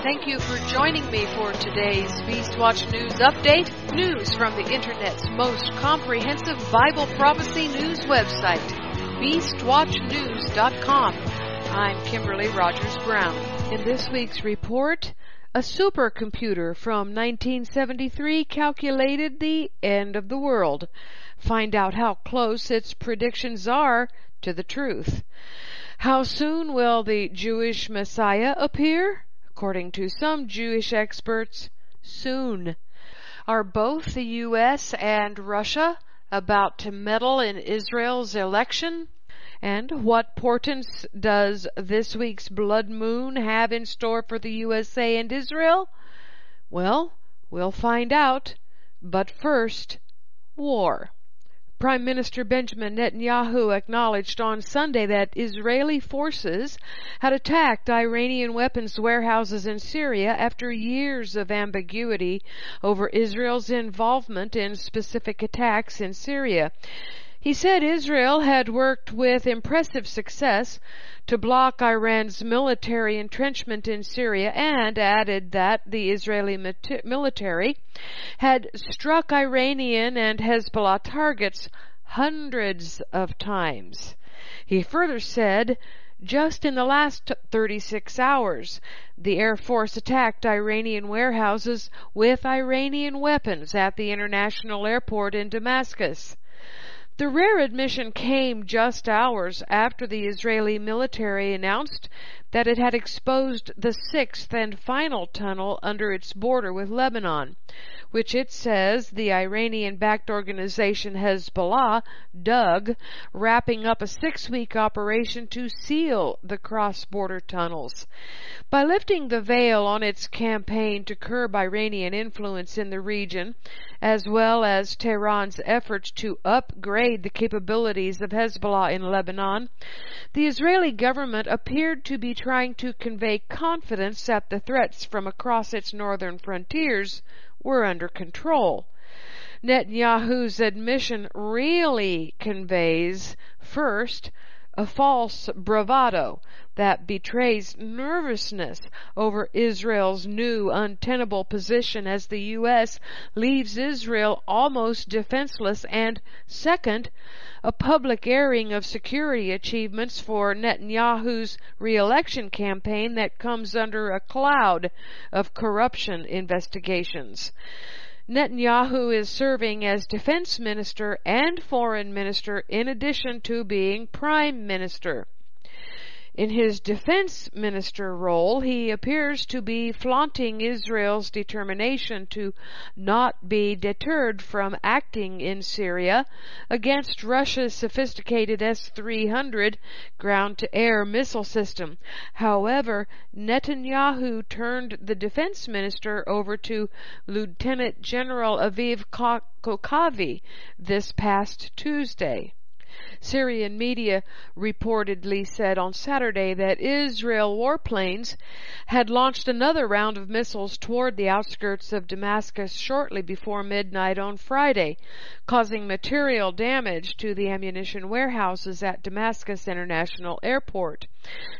Thank you for joining me for today's Beastwatch News Update. News from the Internet's most comprehensive Bible prophecy news website, BeastWatchNews.com. I'm Kimberly Rogers Brown. In this week's report, a supercomputer from 1973 calculated the end of the world. Find out how close its predictions are to the truth. How soon will the Jewish Messiah appear? According to some Jewish experts, soon. Are both the U.S. and Russia about to meddle in Israel's election? And what portents does this week's blood moon have in store for the USA and Israel? Well, we'll find out. But first, war. Prime Minister Benjamin Netanyahu acknowledged on Sunday that Israeli forces had attacked Iranian weapons warehouses in Syria after years of ambiguity over Israel's involvement in specific attacks in Syria. He said Israel had worked with impressive success to block Iran's military entrenchment in Syria and added that the Israeli military had struck Iranian and Hezbollah targets hundreds of times. He further said, just in the last 36 hours, the Air Force attacked Iranian warehouses with Iranian weapons at the international airport in Damascus. The rare admission came just hours after the Israeli military announced that it had exposed the sixth and final tunnel under its border with Lebanon, which it says the Iranian-backed organization Hezbollah dug, wrapping up a 6-week operation to seal the cross-border tunnels. By lifting the veil on its campaign to curb Iranian influence in the region, as well as Tehran's efforts to upgrade the capabilities of Hezbollah in Lebanon, the Israeli government appeared to be trying to convey confidence that the threats from across its northern frontiers were under control. Netanyahu's admission really conveys, first, a false bravado that betrays nervousness over Israel's new untenable position as the U.S. leaves Israel almost defenseless, and second, a public airing of security achievements for Netanyahu's re-election campaign that comes under a cloud of corruption investigations. Netanyahu is serving as defense minister and foreign minister in addition to being prime minister. In his defense minister role, he appears to be flaunting Israel's determination to not be deterred from acting in Syria against Russia's sophisticated S-300 ground-to-air missile system. However, Netanyahu turned the defense minister over to Lieutenant General Aviv Kochavi this past Tuesday. Syrian media reportedly said on Saturday that Israel warplanes had launched another round of missiles toward the outskirts of Damascus shortly before midnight on Friday, causing material damage to the ammunition warehouses at Damascus International Airport.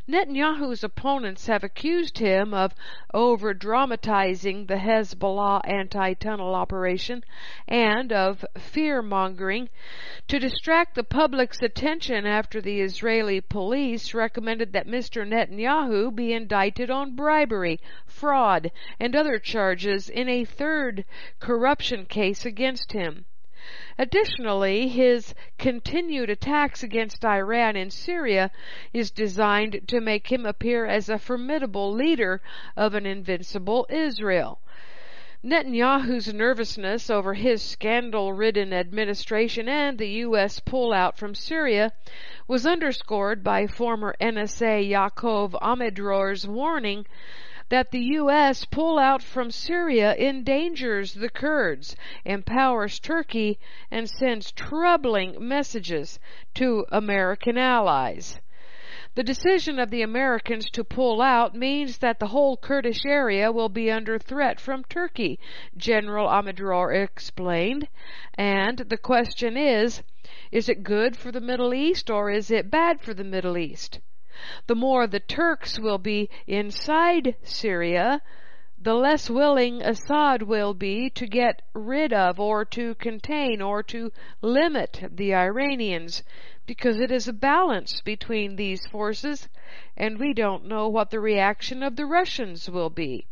Netanyahu's opponents have accused him of over-dramatizing the Hezbollah anti-tunnel operation and of fear-mongering to distract the public's attention after the Israeli police recommended that Mr. Netanyahu be indicted on bribery, fraud, and other charges in a third corruption case against him. Additionally, his continued attacks against Iran and Syria is designed to make him appear as a formidable leader of an invincible Israel. Netanyahu's nervousness over his scandal-ridden administration and the U.S. pullout from Syria was underscored by former NSA Yaakov Amidror's warning that the U.S. pullout from Syria endangers the Kurds, empowers Turkey, and sends troubling messages to American allies. The decision of the Americans to pull out means that the whole Kurdish area will be under threat from Turkey, General Amidror explained. And the question is it good for the Middle East or is it bad for the Middle East? The more the Turks will be inside Syria, the less willing Assad will be to get rid of or to contain or to limit the Iranians, because it is a balance between these forces, and we don't know what the reaction of the Russians will be.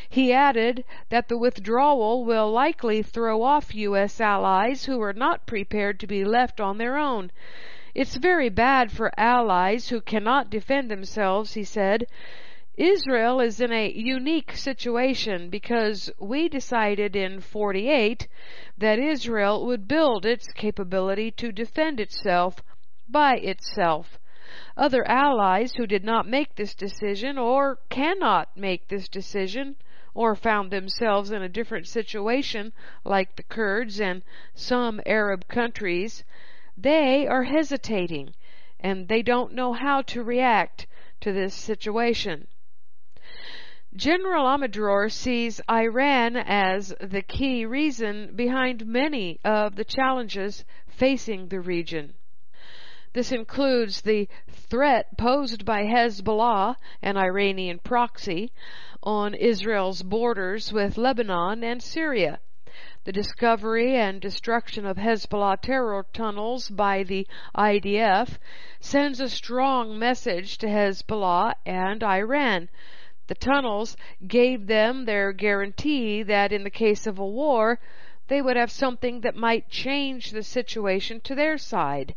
He added that the withdrawal will likely throw off U.S. allies who are not prepared to be left on their own. It's very bad for allies who cannot defend themselves, he said. Israel is in a unique situation because we decided in 48 that Israel would build its capability to defend itself by itself. Other allies who did not make this decision or cannot make this decision or found themselves in a different situation, like the Kurds and some Arab countries, they are hesitating and they don't know how to react to this situation. General Amador sees Iran as the key reason behind many of the challenges facing the region. This includes the threat posed by Hezbollah, an Iranian proxy, on Israel's borders with Lebanon and Syria. The discovery and destruction of Hezbollah terror tunnels by the IDF sends a strong message to Hezbollah and Iran. The tunnels gave them their guarantee that in the case of a war, they would have something that might change the situation to their side.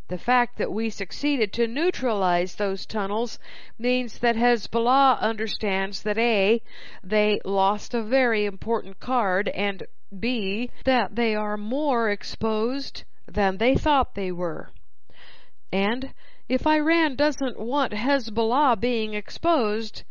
The fact that we succeeded to neutralize those tunnels means that Hezbollah understands that A, they lost a very important card, and B, that they are more exposed than they thought they were. And if Iran doesn't want Hezbollah being exposed,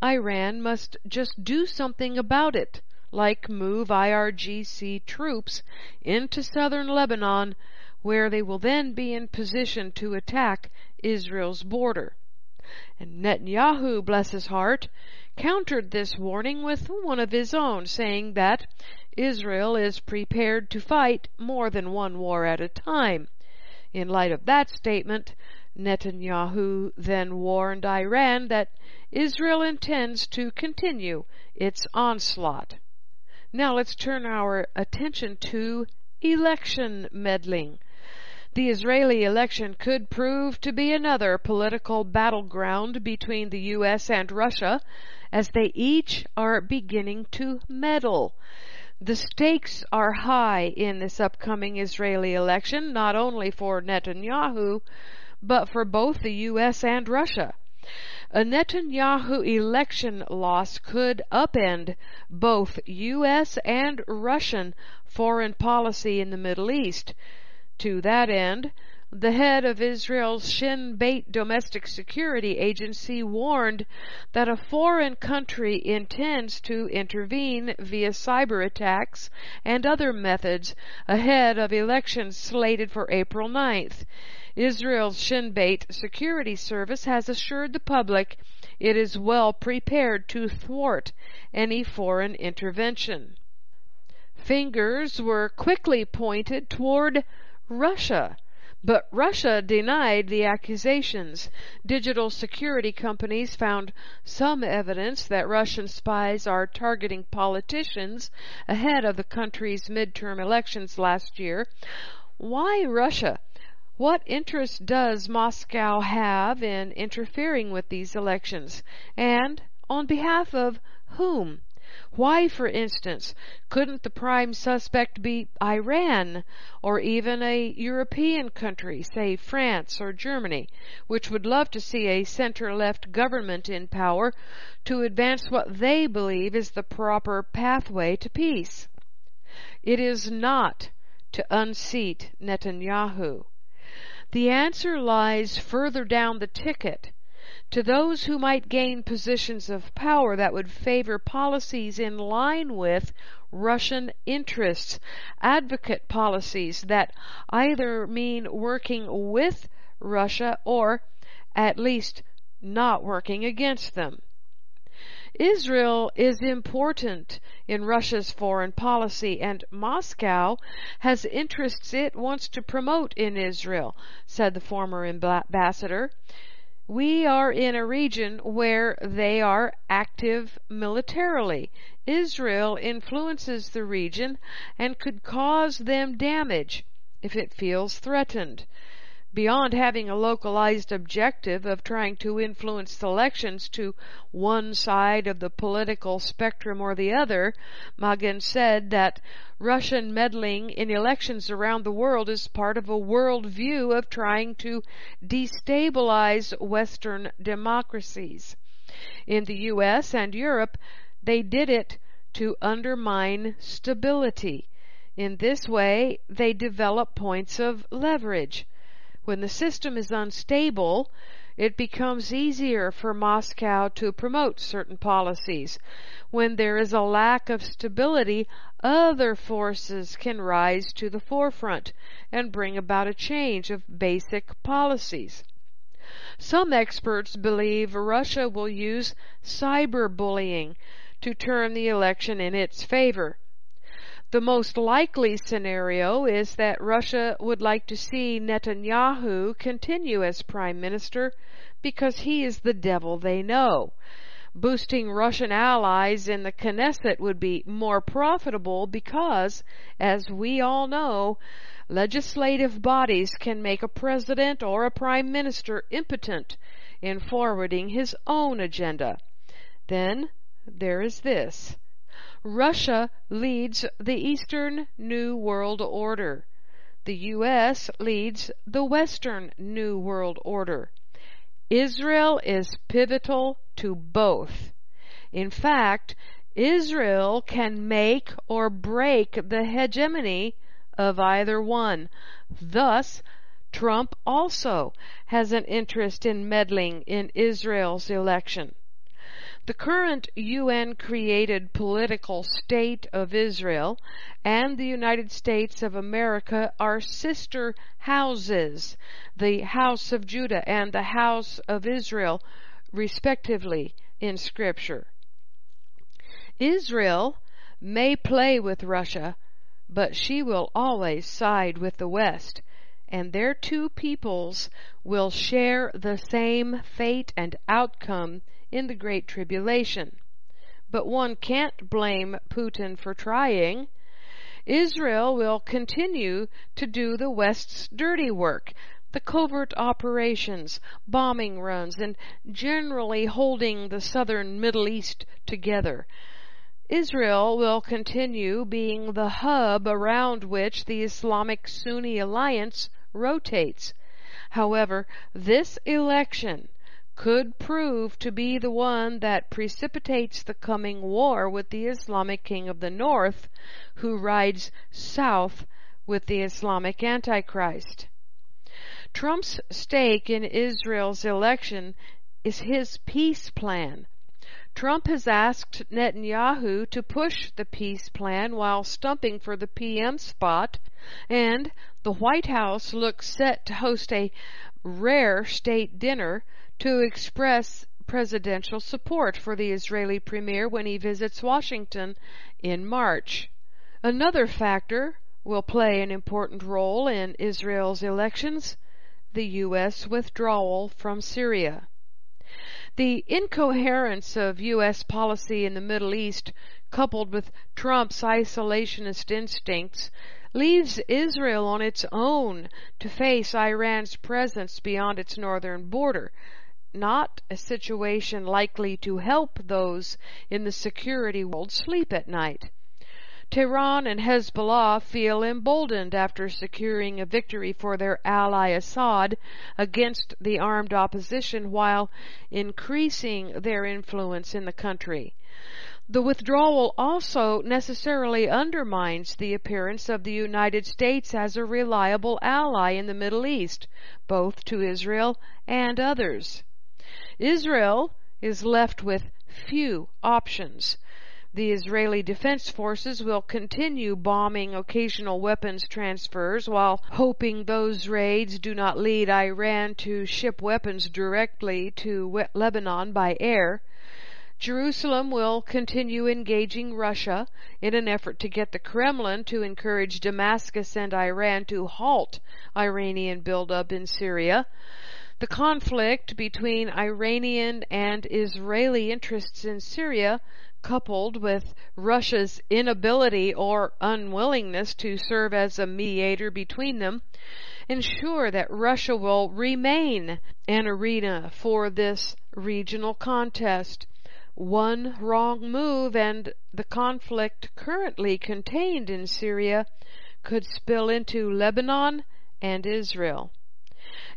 Iran must just do something about it, like move IRGC troops into southern Lebanon, where they will then be in position to attack Israel's border. And Netanyahu, bless his heart, countered this warning with one of his own, saying that Israel is prepared to fight more than one war at a time. In light of that statement, Netanyahu then warned Iran that Israel intends to continue its onslaught. Now let's turn our attention to election meddling. The Israeli election could prove to be another political battleground between the U.S. and Russia, as they each are beginning to meddle. The stakes are high in this upcoming Israeli election, not only for Netanyahu, but for both the U.S. and Russia. A Netanyahu election loss could upend both U.S. and Russian foreign policy in the Middle East. To that end, the head of Israel's Shin Bet domestic security agency warned that a foreign country intends to intervene via cyber attacks and other methods ahead of elections slated for April 9th. Israel's Shin Bet security service has assured the public it is well prepared to thwart any foreign intervention. Fingers were quickly pointed toward Russia, but Russia denied the accusations. Digital security companies found some evidence that Russian spies are targeting politicians ahead of the country's midterm elections last year. Why Russia? What interest does Moscow have in interfering with these elections? And on behalf of whom? Why, for instance, couldn't the prime suspect be Iran, or even a European country, say France or Germany, which would love to see a center-left government in power to advance what they believe is the proper pathway to peace? It is not to unseat Netanyahu. The answer lies further down the ticket, to those who might gain positions of power that would favor policies in line with Russian interests, advocate policies that either mean working with Russia or at least not working against them. Israel is important in Russia's foreign policy, and Moscow has interests it wants to promote in Israel, said the former ambassador. We are in a region where they are active militarily. Israel influences the region and could cause them damage if it feels threatened. Beyond having a localized objective of trying to influence elections to one side of the political spectrum or the other, Magen said that Russian meddling in elections around the world is part of a world view of trying to destabilize Western democracies. In the U.S. and Europe, they did it to undermine stability. In this way, they develop points of leverage. When the system is unstable, it becomes easier for Moscow to promote certain policies. When there is a lack of stability, other forces can rise to the forefront and bring about a change of basic policies. Some experts believe Russia will use cyberbullying to turn the election in its favor. The most likely scenario is that Russia would like to see Netanyahu continue as prime minister because he is the devil they know. Boosting Russian allies in the Knesset would be more profitable because, as we all know, legislative bodies can make a president or a prime minister impotent in forwarding his own agenda. Then there is this. Russia leads the Eastern New World Order. The U.S. leads the Western New World Order. Israel is pivotal to both. In fact, Israel can make or break the hegemony of either one. Thus, Trump also has an interest in meddling in Israel's election. The current UN-created political state of Israel and the United States of America are sister houses, the House of Judah and the House of Israel, respectively, in Scripture. Israel may play with Russia, but she will always side with the West, and their two peoples will share the same fate and outcome in the Great Tribulation. But one can't blame Putin for trying. Israel will continue to do the West's dirty work, the covert operations, bombing runs, and generally holding the southern Middle East together. Israel will continue being the hub around which the Islamic Sunni alliance rotates. However, this election could prove to be the one that precipitates the coming war with the Islamic King of the North, who rides south with the Islamic Antichrist. Trump's stake in Israel's election is his peace plan. Trump has asked Netanyahu to push the peace plan while stumping for the PM spot, and the White House looks set to host a rare state dinner to express presidential support for the Israeli premier when he visits Washington in March. Another factor will play an important role in Israel's elections: the U.S. withdrawal from Syria. The incoherence of U.S. policy in the Middle East, coupled with Trump's isolationist instincts, leaves Israel on its own to face Iran's presence beyond its northern border, not a situation likely to help those in the security world sleep at night. Tehran and Hezbollah feel emboldened after securing a victory for their ally Assad against the armed opposition while increasing their influence in the country. The withdrawal also necessarily undermines the appearance of the United States as a reliable ally in the Middle East, both to Israel and others. Israel is left with few options. The Israeli Defense Forces will continue bombing occasional weapons transfers while hoping those raids do not lead Iran to ship weapons directly to Lebanon by air. Jerusalem will continue engaging Russia in an effort to get the Kremlin to encourage Damascus and Iran to halt Iranian buildup in Syria. The conflict between Iranian and Israeli interests in Syria, coupled with Russia's inability or unwillingness to serve as a mediator between them, ensure that Russia will remain an arena for this regional contest. One wrong move and the conflict currently contained in Syria could spill into Lebanon and Israel.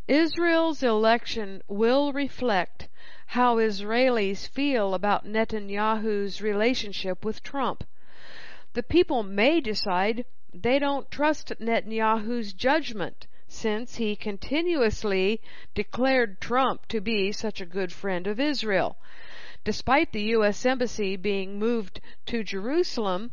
Israel's election will reflect how Israelis feel about Netanyahu's relationship with Trump. The people may decide they don't trust Netanyahu's judgment, since he continuously declared Trump to be such a good friend of Israel. Despite the U.S. Embassy being moved to Jerusalem,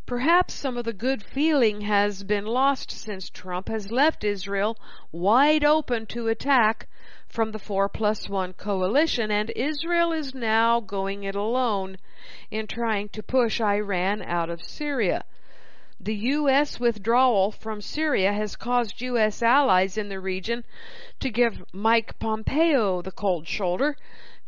perhaps some of the good feeling has been lost since Trump has left Israel wide open to attack from the 4+1 coalition, and Israel is now going it alone in trying to push Iran out of Syria. The U.S. withdrawal from Syria has caused U.S. allies in the region to give Mike Pompeo the cold shoulder,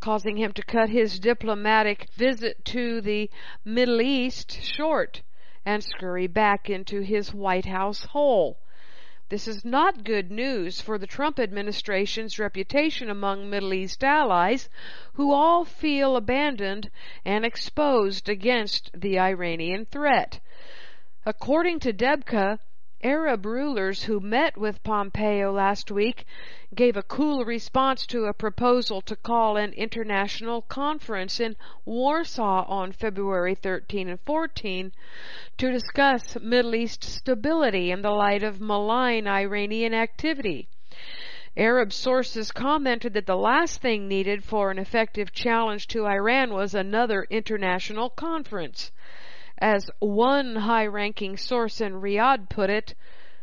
causing him to cut his diplomatic visit to the Middle East short and scurry back into his White House hole. This is not good news for the Trump administration's reputation among Middle East allies, who all feel abandoned and exposed against the Iranian threat. According to Debka, Arab rulers who met with Pompeo last week gave a cool response to a proposal to call an international conference in Warsaw on February 13 and 14 to discuss Middle East stability in the light of malign Iranian activity. Arab sources commented that the last thing needed for an effective challenge to Iran was another international conference. As one high-ranking source in Riyadh put it,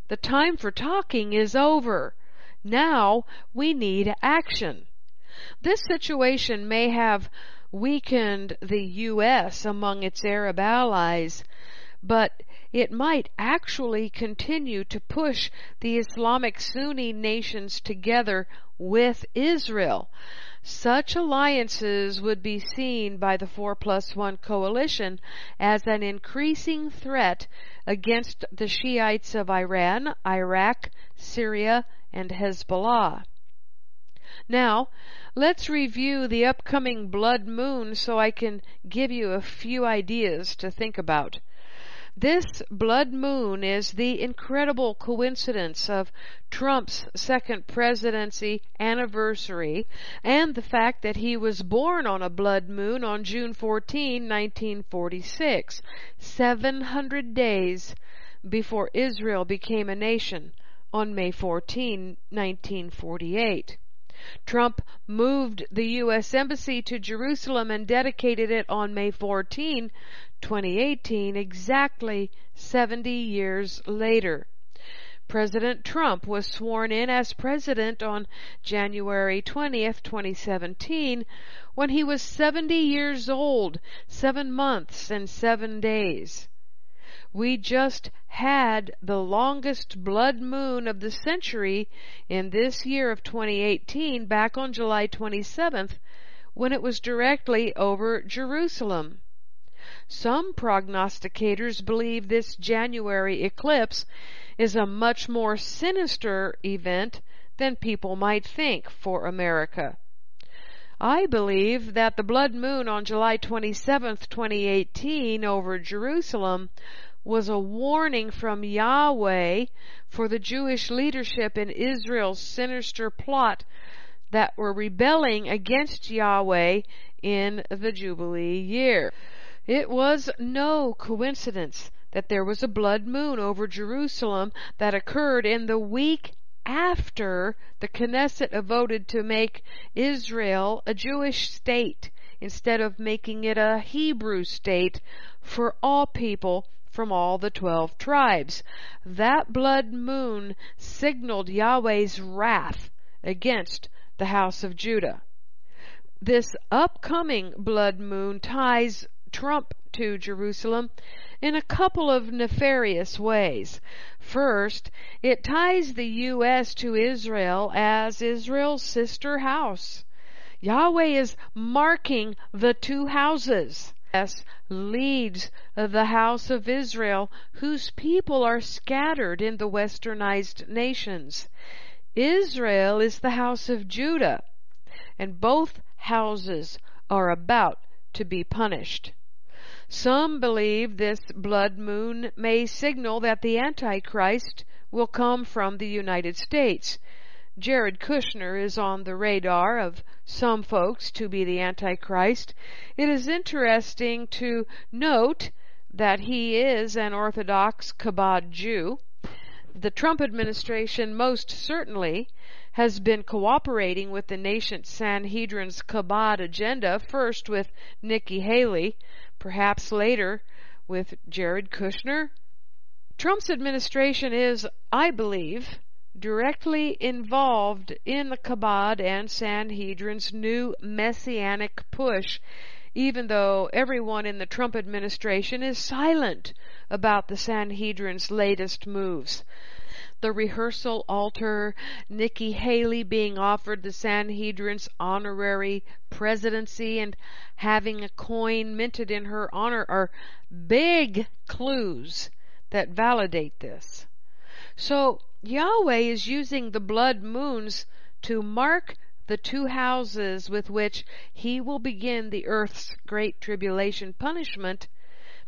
the time for talking is over. Now we need action. This situation may have weakened the U.S. among its Arab allies, but it might actually continue to push the Islamic Sunni nations together with Israel. Such alliances would be seen by the 4+1 coalition as an increasing threat against the Shiites of Iran, Iraq, Syria, and Hezbollah. Now, let's review the upcoming blood moon so I can give you a few ideas to think about. This blood moon is the incredible coincidence of Trump's second presidency anniversary and the fact that he was born on a blood moon on June 14, 1946, 700 days before Israel became a nation on May 14, 1948. Trump moved the U.S. Embassy to Jerusalem and dedicated it on May 14, 2018, exactly 70 years later. President Trump was sworn in as president on January 20th, 2017, when he was 70 years old, 7 months and 7 days. We just had the longest blood moon of the century in this year of 2018 back on July 27th, when it was directly over Jerusalem. Some prognosticators believe this January eclipse is a much more sinister event than people might think for America. I believe that the blood moon on July 27th, 2018 over Jerusalem was a warning from Yahweh for the Jewish leadership in Israel's sinister plot that were rebelling against Yahweh in the Jubilee year. It was no coincidence that there was a blood moon over Jerusalem that occurred in the week after the Knesset voted to make Israel a Jewish state instead of making it a Hebrew state for all people from all the 12 tribes. That blood moon signaled Yahweh's wrath against the house of Judah. This upcoming blood moon ties Trump to Jerusalem in a couple of nefarious ways. First, it ties the U.S. to Israel as Israel's sister house. Yahweh is marking the two houses. U.S. leads the house of Israel, whose people are scattered in the westernized nations. Israel is the house of Judah, and both houses are about to be punished. Some believe this blood moon may signal that the Antichrist will come from the United States. Jared Kushner is on the radar of some folks to be the Antichrist. It is interesting to note that he is an Orthodox Chabad Jew. The Trump administration most certainly has been cooperating with the nation Sanhedrin's Chabad agenda, first with Nikki Haley, perhaps later with Jared Kushner. Trump's administration is, I believe, directly involved in the Chabad and Sanhedrin's new messianic push, even though everyone in the Trump administration is silent about the Sanhedrin's latest moves. The rehearsal altar, Nikki Haley being offered the Sanhedrin's honorary presidency, and having a coin minted in her honor are big clues that validate this. So Yahweh is using the blood moons to mark the two houses with which he will begin the earth's great tribulation punishment,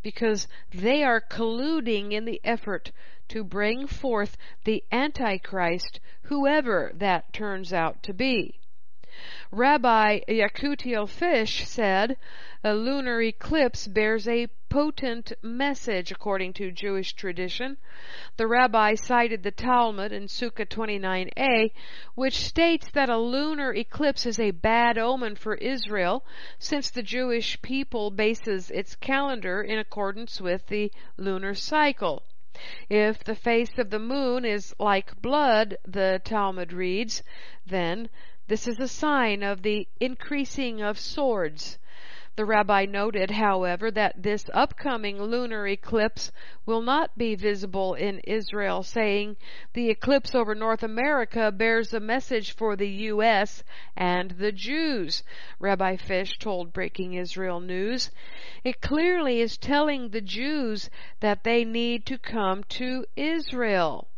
because they are colluding in the effort to bring forth the Antichrist, whoever that turns out to be. Rabbi Yakutiel Fish said, a lunar eclipse bears a potent message according to Jewish tradition. The rabbi cited the Talmud in Sukkah 29a, which states that a lunar eclipse is a bad omen for Israel, since the Jewish people bases its calendar in accordance with the lunar cycle. If the face of the moon is like blood, the Talmud reads, then this is a sign of the increasing of swords. The rabbi noted, however, that this upcoming lunar eclipse will not be visible in Israel, saying the eclipse over North America bears a message for the U.S. and the Jews. Rabbi Fish told Breaking Israel News, it clearly is telling the Jews that they need to come to Israel.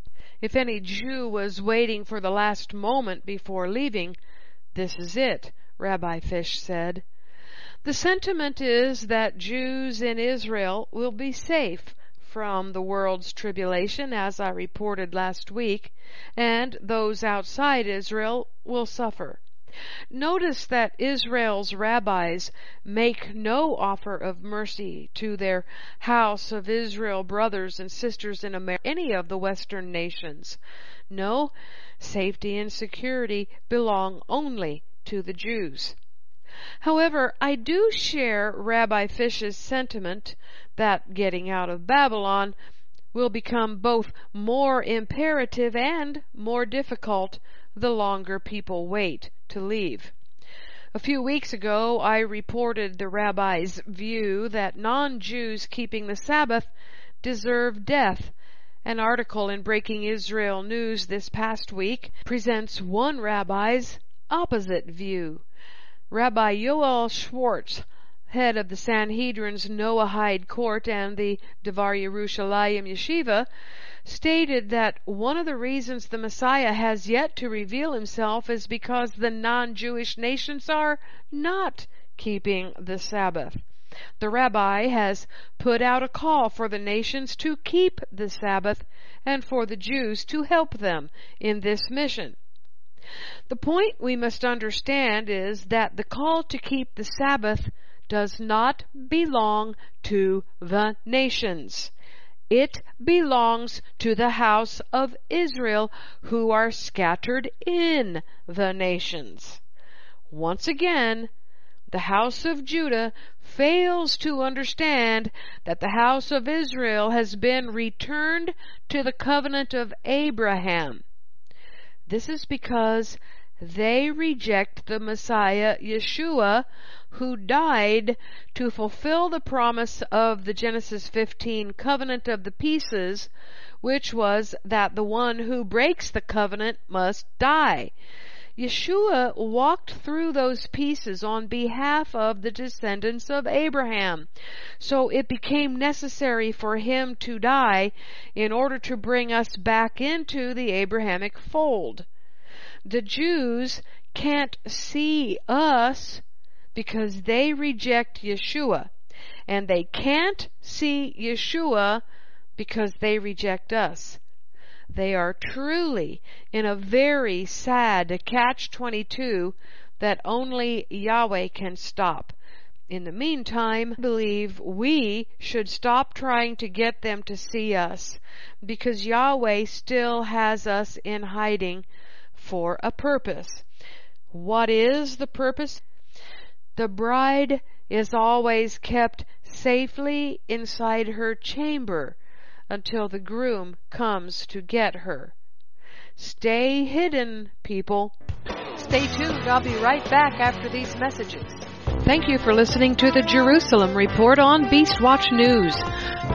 If any Jew was waiting for the last moment before leaving, this is it, Rabbi Fish said. The sentiment is that Jews in Israel will be safe from the world's tribulation, as I reported last week, and those outside Israel will suffer. Notice that Israel's rabbis make no offer of mercy to their house of Israel brothers and sisters in America, any of the Western nations. No, safety and security belong only to the Jews. However, I do share Rabbi Fish's sentiment that getting out of Babylon will become both more imperative and more difficult the longer people wait to leave. A few weeks ago, I reported the rabbi's view that non-Jews keeping the Sabbath deserve death. An article in Breaking Israel News this past week presents one rabbi's opposite view. Rabbi Yoel Schwartz, head of the Sanhedrin's Noahide Court and the Devar Yerushalayim Yeshiva, stated that one of the reasons the Messiah has yet to reveal himself is because the non-Jewish nations are not keeping the Sabbath. The rabbi has put out a call for the nations to keep the Sabbath and for the Jews to help them in this mission. The point we must understand is that the call to keep the Sabbath does not belong to the nations. It belongs to the house of Israel, who are scattered in the nations. Once again, the house of Judah fails to understand that the house of Israel has been returned to the covenant of Abraham. This is because they reject the Messiah, Yeshua, who died to fulfill the promise of the Genesis 15 covenant of the pieces, which was that the one who breaks the covenant must die. Yeshua walked through those pieces on behalf of the descendants of Abraham. So it became necessary for him to die in order to bring us back into the Abrahamic fold. The Jews can't see us because they reject Yeshua, and they can't see Yeshua because they reject us. They are truly in a very sad catch-22 that only Yahweh can stop. In the meantime, I believe we should stop trying to get them to see us, because Yahweh still has us in hiding for a purpose. What is the purpose? The bride is always kept safely inside her chamber until the groom comes to get her. Stay hidden, people. Stay tuned. I'll be right back after these messages. Thank you for listening to the Jerusalem Report on Beast Watch News.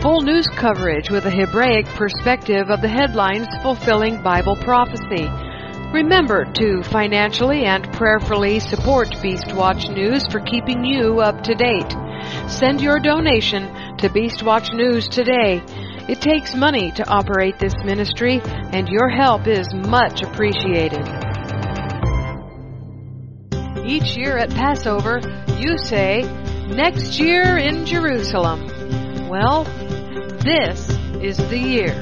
Full news coverage with a Hebraic perspective of the headlines fulfilling Bible prophecy. Remember to financially and prayerfully support Beast Watch News for keeping you up to date. Send your donation to Beast Watch News today. It takes money to operate this ministry, and your help is much appreciated. Each year at Passover, you say, "Next year in Jerusalem." Well, this is the year.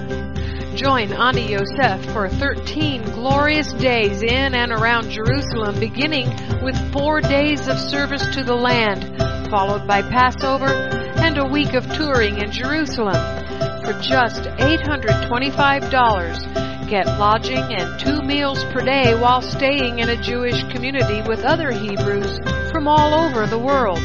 Join Ani Yosef for 13 glorious days in and around Jerusalem, beginning with 4 days of service to the land, followed by Passover and a week of touring in Jerusalem. For just $825, get lodging and 2 meals per day while staying in a Jewish community with other Hebrews from all over the world.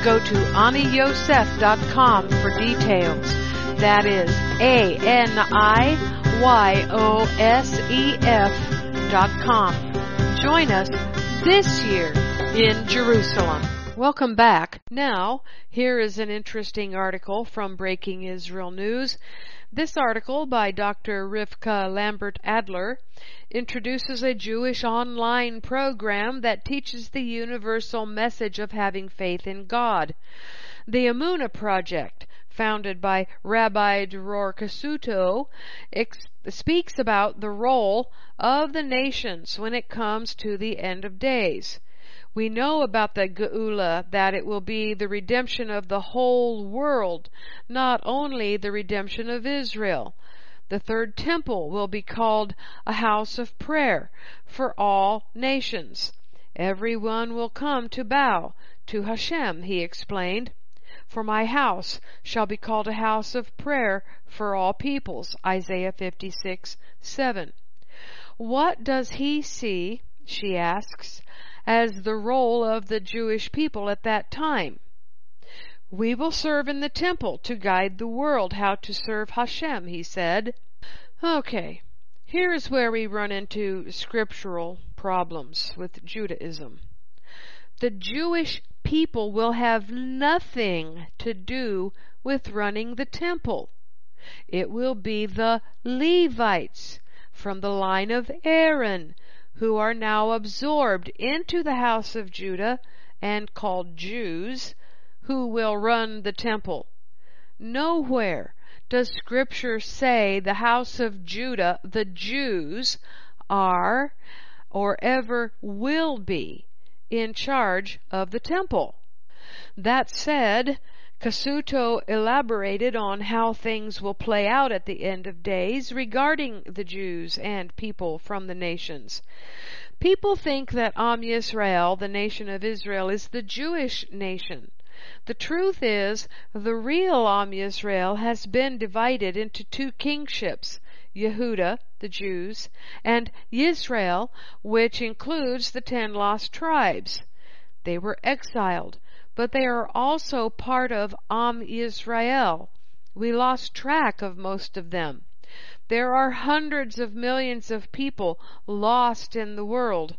Go to aniyosef.com for details. That is ANIYOSEF.com. Join us this year in Jerusalem. Welcome back. Now, here is an interesting article from Breaking Israel News. This article by Dr. Rivka Lambert-Adler introduces a Jewish online program that teaches the universal message of having faith in God. The Emunah Project, founded by Rabbi Dror Kasuto, speaks about the role of the nations when it comes to the end of days. We know about the Geula, that it will be the redemption of the whole world, not only the redemption of Israel. The third temple will be called a house of prayer for all nations. Everyone will come to bow to Hashem, he explained. For my house shall be called a house of prayer for all peoples, Isaiah 56:7. What does he see, she asks, as the role of the Jewish people at that time? We will serve in the temple to guide the world how to serve Hashem, he said. Okay, here is where we run into scriptural problems with Judaism. The Jewish people will have nothing to do with running the temple. It will be the Levites from the line of Aaron, who are now absorbed into the house of Judah and called Jews, who will run the temple. Nowhere does Scripture say the house of Judah, the Jews, are or ever will be in charge of the temple. That said, Kasuto elaborated on how things will play out at the end of days regarding the Jews and people from the nations. People think that Am Yisrael, the nation of Israel, is the Jewish nation. The truth is, the real Am Yisrael has been divided into 2 kingships, Yehuda, the Jews, and Yisrael, which includes the 10 lost tribes. They were exiled, but they are also part of Am Yisrael. We lost track of most of them. There are hundreds of millions of people lost in the world.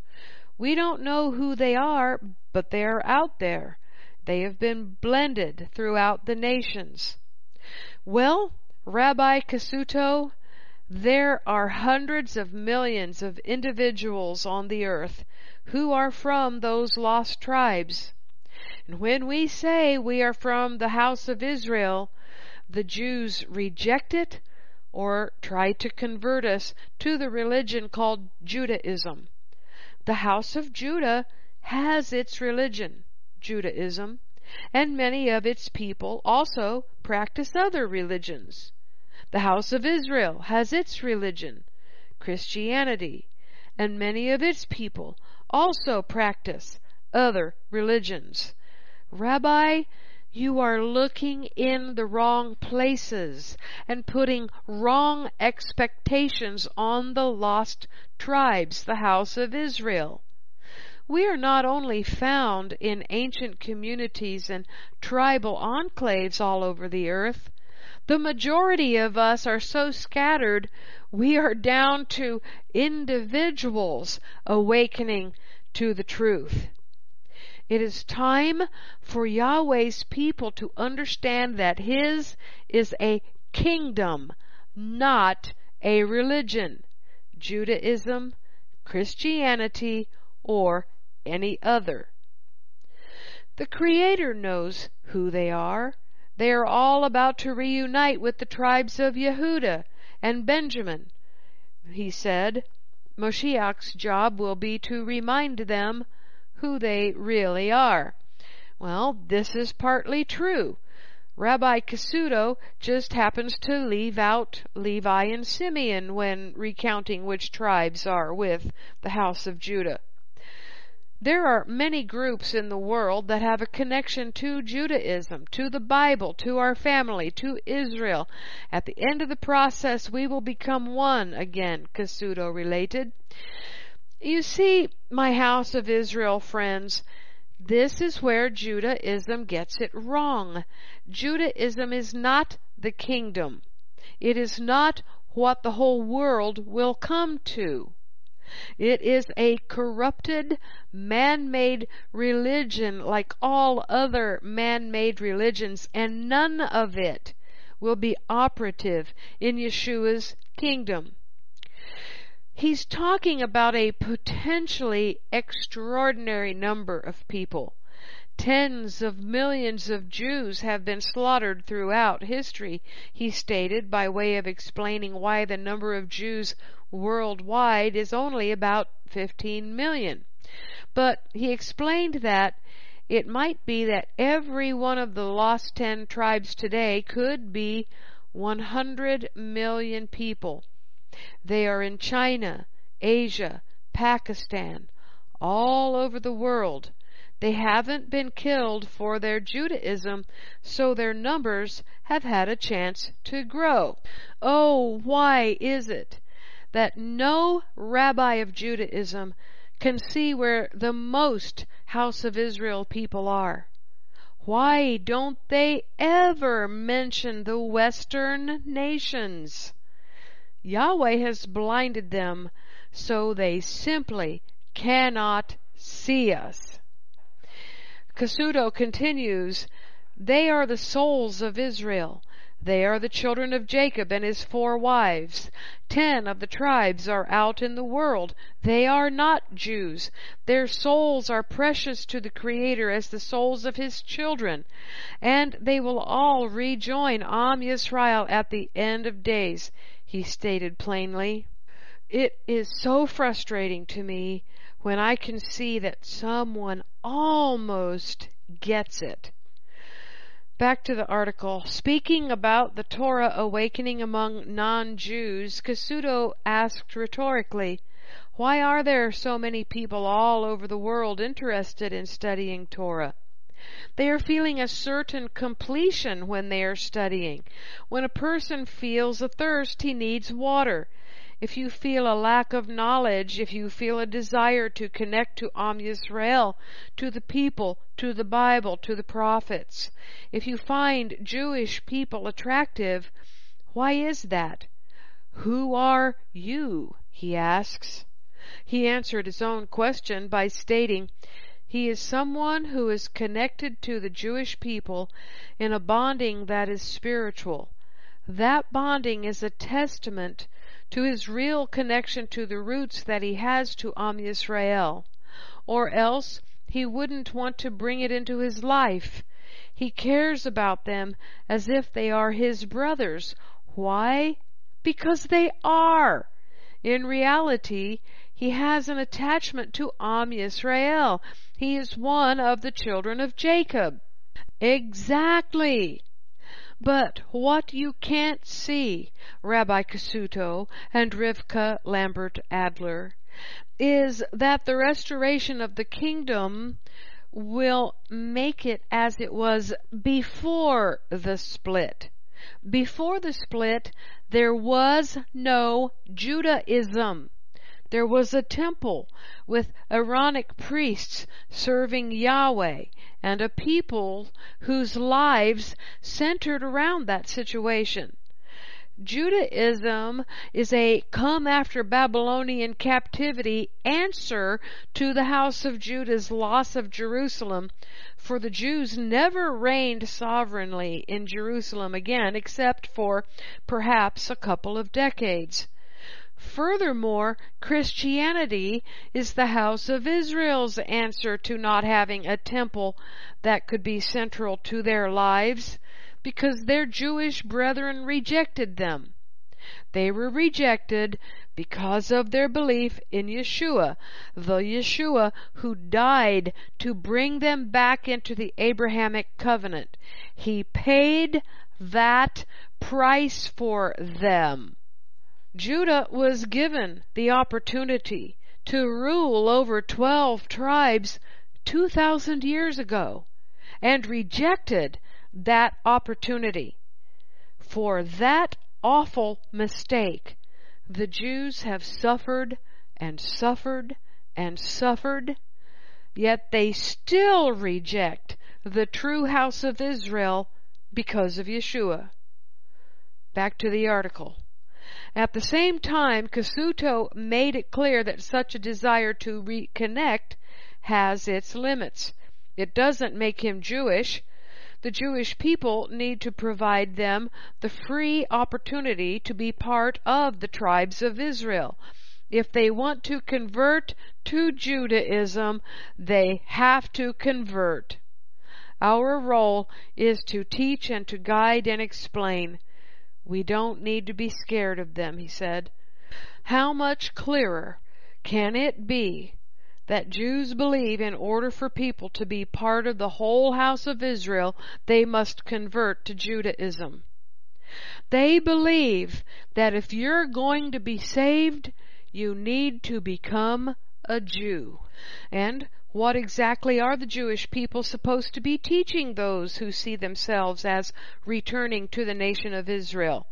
We don't know who they are, but they are out there. They have been blended throughout the nations. Well, Rabbi Kasuto, there are hundreds of millions of individuals on the earth who are from those lost tribes. And when we say we are from the house of Israel, the Jews reject it or try to convert us to the religion called Judaism. The house of Judah has its religion, Judaism, and many of its people also practice other religions. The house of Israel has its religion, Christianity, and many of its people also practice other religions. Rabbi, you are looking in the wrong places and putting wrong expectations on the lost tribes, the house of Israel. We are not only found in ancient communities and tribal enclaves all over the earth. The majority of us are so scattered, we are down to individuals awakening to the truth. It is time for Yahweh's people to understand that His is a kingdom, not a religion, Judaism, Christianity, or any other. The Creator knows who they are. They are all about to reunite with the tribes of Yehuda and Benjamin. He said, Moshiach's job will be to remind them who they really are. Well, this is partly true. Rabbi Kasuto just happens to leave out Levi and Simeon when recounting which tribes are with the house of Judah. There are many groups in the world that have a connection to Judaism, to the Bible, to our family, to Israel. At the end of the process, we will become one again, Kasuto related. You see, my house of Israel friends, this is where Judaism gets it wrong. Judaism is not the kingdom. It is not what the whole world will come to. It is a corrupted, man-made religion like all other man-made religions, and none of it will be operative in Yeshua's kingdom. He's talking about a potentially extraordinary number of people. Tens of millions of Jews have been slaughtered throughout history, he stated, by way of explaining why the number of Jews worldwide is only about 15 million. But he explained that it might be that every one of the lost 10 tribes today could be 100 million people. They are in China, Asia, Pakistan, all over the world. They haven't been killed for their Judaism, so their numbers have had a chance to grow. Oh, why is it that no rabbi of Judaism can see where the most house of Israel people are? Why don't they ever mention the Western nations? Yahweh has blinded them so they simply cannot see us. Kasuto continues, they are the souls of Israel. They are the children of Jacob and his 4 wives. 10 of the tribes are out in the world. They are not Jews. Their souls are precious to the Creator as the souls of his children. And they will all rejoin Am Yisrael at the end of days, he stated plainly. It is so frustrating to me when I can see that someone almost gets it. Back to the article. Speaking about the Torah awakening among non-Jews, Kasuto asked rhetorically, why are there so many people all over the world interested in studying Torah? They are feeling a certain completion when they are studying. When a person feels a thirst, he needs water. If you feel a lack of knowledge, if you feel a desire to connect to Am Yisrael, to the people, to the Bible, to the prophets, if you find Jewish people attractive, why is that? Who are you? He asks. He answered his own question by stating, He is someone who is connected to the Jewish people in a bonding that is spiritual. That bonding is a testament to his real connection to the roots that he has to Am Yisrael, or else he wouldn't want to bring it into his life. He cares about them as if they are his brothers. Why? Because they are. In reality, he has an attachment to Am Yisrael. He is one of the children of Jacob. Exactly. But what you can't see, Rabbi Cassuto and Rivka Lambert Adler, is that the restoration of the kingdom will make it as it was before the split. Before the split, there was no Judaism. There was a temple with Aaronic priests serving Yahweh and a people whose lives centered around that situation. Judaism is a come after Babylonian captivity answer to the house of Judah's loss of Jerusalem, for the Jews never reigned sovereignly in Jerusalem again except for perhaps a couple of decades. Furthermore, Christianity is the house of Israel's answer to not having a temple that could be central to their lives, because their Jewish brethren rejected them. They were rejected because of their belief in Yeshua, the Yeshua who died to bring them back into the Abrahamic covenant. He paid that price for them. Judah was given the opportunity to rule over 12 tribes 2,000 years ago and rejected that opportunity. For that awful mistake, the Jews have suffered and suffered and suffered, yet they still reject the true house of Israel because of Yeshua. Back to the article. At the same time, Cassuto made it clear that such a desire to reconnect has its limits. It doesn't make him Jewish. The Jewish people need to provide them the free opportunity to be part of the tribes of Israel. If they want to convert to Judaism, they have to convert. Our role is to teach and to guide and explain. We don't need to be scared of them, he said. How much clearer can it be that Jews believe in order for people to be part of the whole house of Israel, they must convert to Judaism? They believe that if you're going to be saved, you need to become a Jew. And what exactly are the Jewish people supposed to be teaching those who see themselves as returning to the nation of Israel?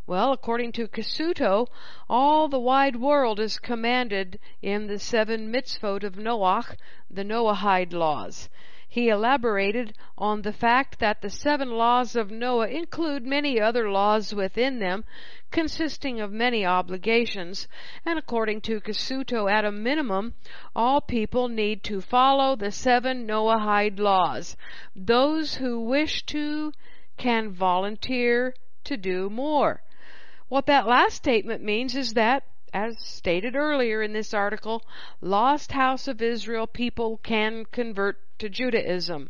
Well, according to Cassuto, all the wide world is commanded in the 7 mitzvot of Noach, the Noahide laws. He elaborated on the fact that the 7 laws of Noah include many other laws within them, consisting of many obligations, and according to Cassuto, at a minimum, all people need to follow the 7 Noahide laws. Those who wish to can volunteer to do more. What that last statement means is that, as stated earlier in this article, lost house of Israel people can convert to Judaism.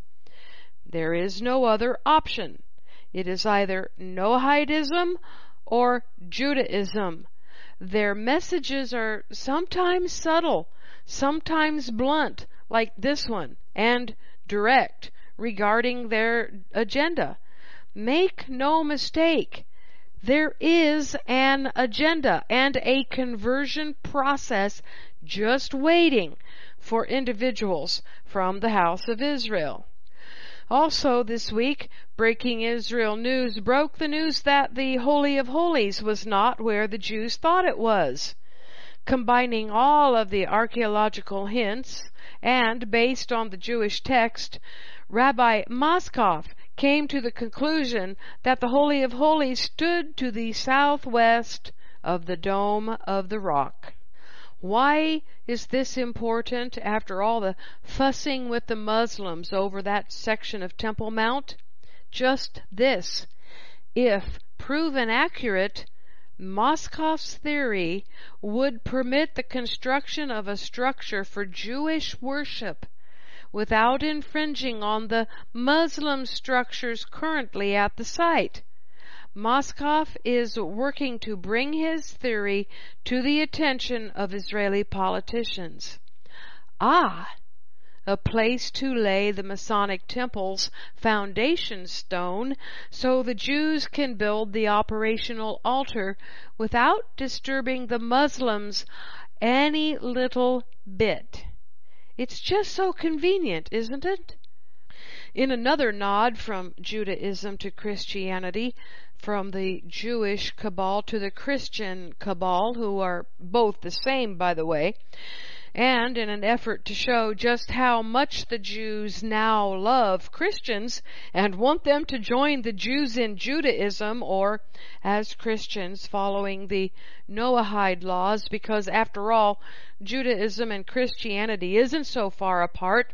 There is no other option. It is either Noahidism or Judaism. Their messages are sometimes subtle, sometimes blunt, like this one, and direct regarding their agenda. Make no mistake, there is an agenda and a conversion process just waiting for individuals from the house of Israel. Also this week, Breaking Israel News broke the news that the Holy of Holies was not where the Jews thought it was. Combining all of the archaeological hints and based on the Jewish text, Rabbi Moskoff came to the conclusion that the Holy of Holies stood to the southwest of the Dome of the Rock. Why is this important after all the fussing with the Muslims over that section of Temple Mount? Just this: if proven accurate, Moscoff's theory would permit the construction of a structure for Jewish worship without infringing on the Muslim structures currently at the site. Moscoff is working to bring his theory to the attention of Israeli politicians. A place to lay the Masonic temple's foundation stone so the Jews can build the operational altar without disturbing the Muslims any little bit. It's just so convenient, isn't it? In another nod from Judaism to Christianity, from the Jewish cabal to the Christian cabal, who are both the same, by the way, and in an effort to show just how much the Jews now love Christians and want them to join the Jews in Judaism, or as Christians following the Noahide laws, because after all, Judaism and Christianity isn't so far apart.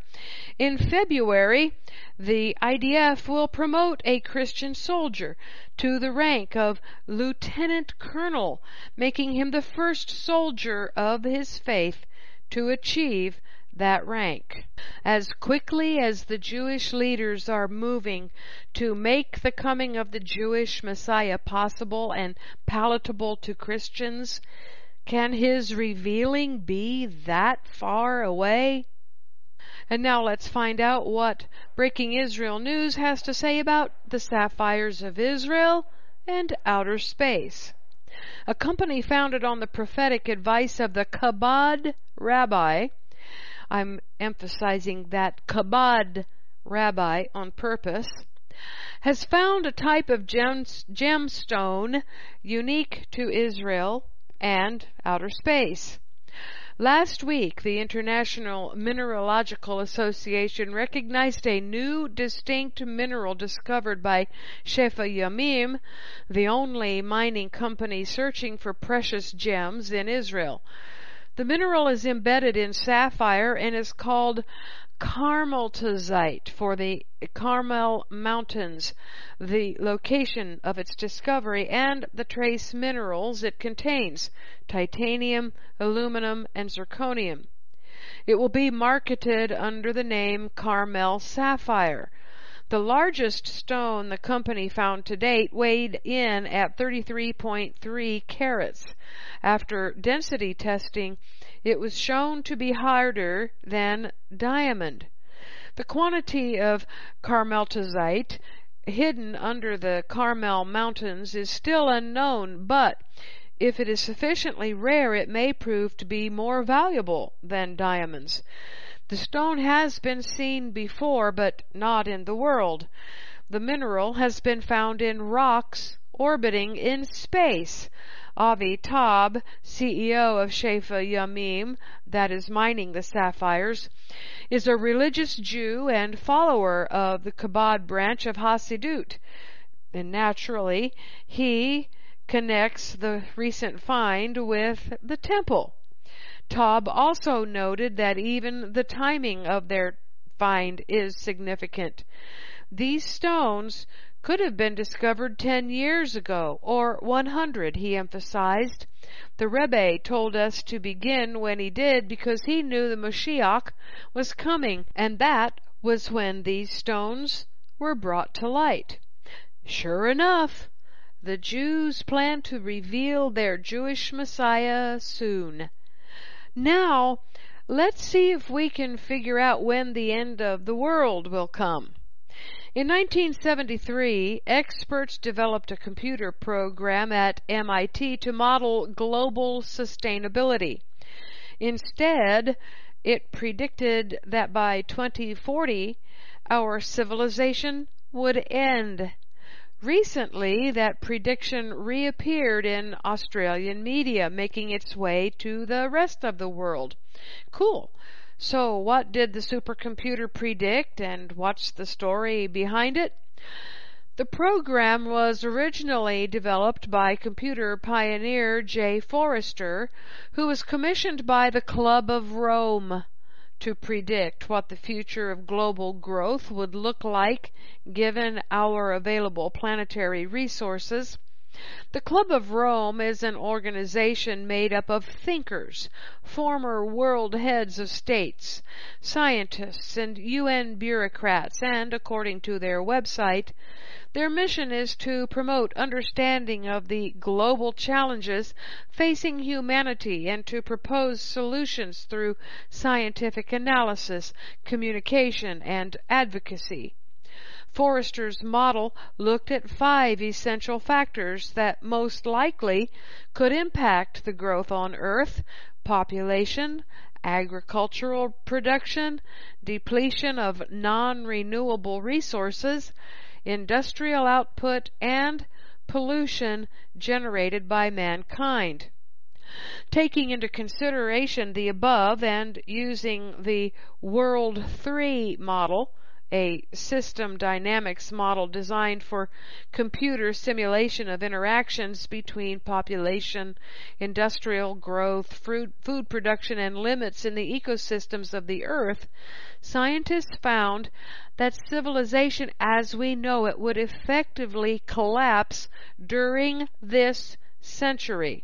In February, the IDF will promote a Christian soldier to the rank of lieutenant colonel, making him the first soldier of his faith to achieve that rank. As quickly as the Jewish leaders are moving to make the coming of the Jewish Messiah possible and palatable to Christians, can his revealing be that far away? And now let's find out what Breaking Israel News has to say about the sapphires of Israel and outer space. A company founded on the prophetic advice of the Chabad rabbi, I'm emphasizing that Chabad rabbi on purpose, has found a type of gemstone unique to Israel and outer space. Last week, the International Mineralogical Association recognized a new distinct mineral discovered by Shefa Yamim, the only mining company searching for precious gems in Israel. The mineral is embedded in sapphire and is called Carmeltazite for the Carmel Mountains, the location of its discovery, and the trace minerals it contains: titanium, aluminum, and zirconium. It will be marketed under the name Carmel Sapphire. The largest stone the company found to date weighed in at 33.3 carats. After density testing, it was shown to be harder than diamond. The quantity of Carmeltazite hidden under the Carmel Mountains is still unknown, but if it is sufficiently rare, it may prove to be more valuable than diamonds. The stone has been seen before, but not in the world. The mineral has been found in rocks orbiting in space. Avi Taub, CEO of Shefa Yamim, that is mining the sapphires, is a religious Jew and follower of the Chabad branch of Hasidut. And naturally, he connects the recent find with the temple. Taub also noted that even the timing of their find is significant. These stones could have been discovered 10 years ago, or 100, he emphasized. The Rebbe told us to begin when he did because he knew the Moshiach was coming, and that was when these stones were brought to light. Sure enough, the Jews plan to reveal their Jewish Messiah soon. Now, let's see if we can figure out when the end of the world will come. In 1973, experts developed a computer program at MIT to model global sustainability. Instead, it predicted that by 2040, our civilization would end. Recently, that prediction reappeared in Australian media, making its way to the rest of the world. Cool. So what did the supercomputer predict, and what's the story behind it? The program was originally developed by computer pioneer J. Forrester, who was commissioned by the Club of Rome to predict what the future of global growth would look like given our available planetary resources. The Club of Rome is an organization made up of thinkers, former world heads of states, scientists, and UN bureaucrats, and, according to their website, their mission is to promote understanding of the global challenges facing humanity and to propose solutions through scientific analysis, communication, and advocacy. Forrester's model looked at 5 essential factors that most likely could impact the growth on Earth: population, agricultural production, depletion of non-renewable resources, industrial output, and pollution generated by mankind. Taking into consideration the above and using the World 3 model, a system dynamics model designed for computer simulation of interactions between population, industrial growth, food production, and limits in the ecosystems of the Earth, scientists found that civilization as we know it would effectively collapse during this century.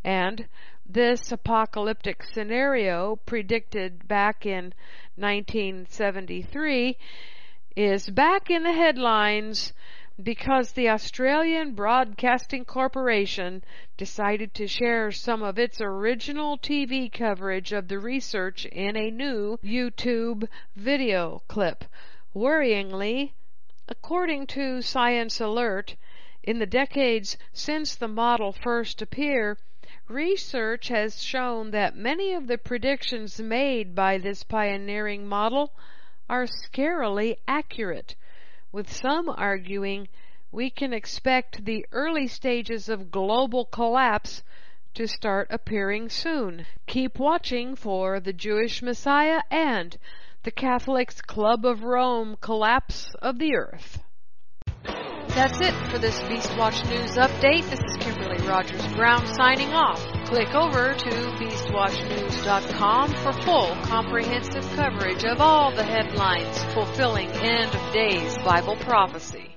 And this apocalyptic scenario, predicted back in 1973, is back in the headlines because the Australian Broadcasting Corporation decided to share some of its original TV coverage of the research in a new YouTube video clip. Worryingly, according to Science Alert, in the decades since the model first appeared, research has shown that many of the predictions made by this pioneering model are scarily accurate, with some arguing we can expect the early stages of global collapse to start appearing soon. Keep watching for the Jewish Messiah and the Catholics' Club of Rome collapse of the Earth. That's it for this Beastwatch News Update. This is Kimberly Rogers Brown signing off. Click over to beastwatchnews.com for full comprehensive coverage of all the headlines fulfilling end of days Bible prophecy.